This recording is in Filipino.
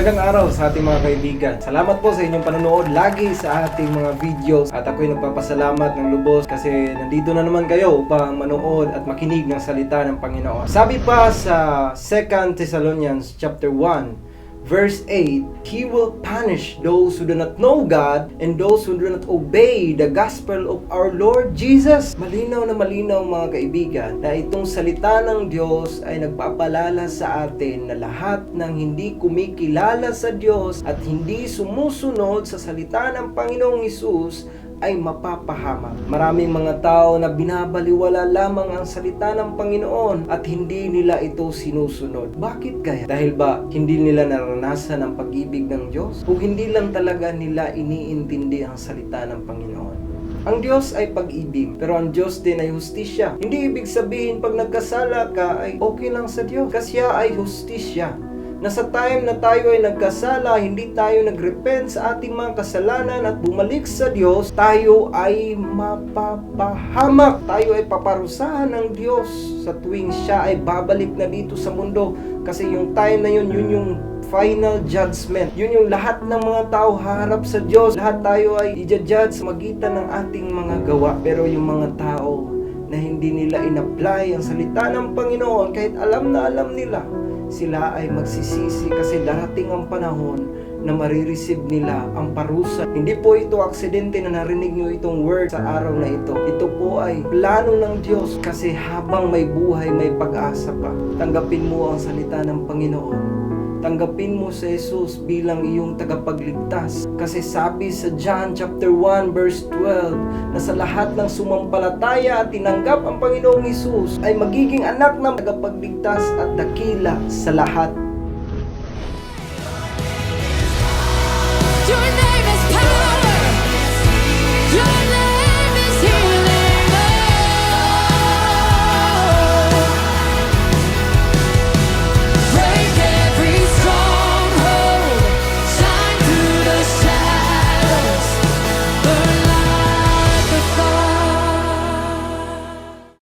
Magandang araw sa ating mga kaibigan. Salamat po sa inyong panonood lagi sa ating mga videos. At ako'y nagpapasalamat ng lubos kasi nandito na naman kayo upang manood at makinig ng salita ng Panginoon. Sabi pa sa 2 Thessalonians chapter 1, verse 8, He will punish those who do not know God and those who do not obey the gospel of our Lord Jesus. Malinaw na malinaw mga kaibigan na itong salita ng Diyos ay nagpapalala sa atin na lahat ng hindi kumikilala sa Diyos at hindi sumusunod sa salita ng Panginoong Hesus ay mapapahamak. Maraming mga tao na binabaliwala lamang ang salita ng Panginoon at hindi nila ito sinusunod. Bakit kaya? Dahil ba hindi nila naranasan ang pag-ibig ng Diyos? O hindi lang talaga nila iniintindi ang salita ng Panginoon? Ang Diyos ay pag-ibig, pero ang Diyos din ay hustisya. Hindi ibig sabihin pag nagkasala ka ay okay lang sa Diyos, kasi siya ay hustisya. Na sa time na tayo ay nagkasala, hindi tayo nagrepent sa ating mga kasalanan at bumalik sa Diyos, tayo ay mapapahamak. Tayo ay paparusahan ng Diyos sa tuwing siya ay babalik na dito sa mundo. Kasi yung time na yun, yun yung final judgment. Yun yung lahat ng mga tao harap sa Diyos. Lahat tayo ay i-judge sa magitan ng ating mga gawa. Pero yung mga tao na hindi nila in-apply ang salita ng Panginoon, kahit alam na alam nila, sila ay magsisisi kasi darating ang panahon na marireceive nila ang parusa. Hindi po ito aksidente na narinig nyo itong word sa araw na ito. Ito po ay plano ng Diyos kasi habang may buhay, may pag-asa pa. Tanggapin mo ang salita ng Panginoon. Tanggapin mo si Jesus bilang iyong tagapagligtas. Kasi sabi sa John chapter 1 verse 12 na sa lahat ng sumampalataya at tinanggap ang Panginoong Hesus ay magiging anak ng tagapagligtas at dakila sa lahat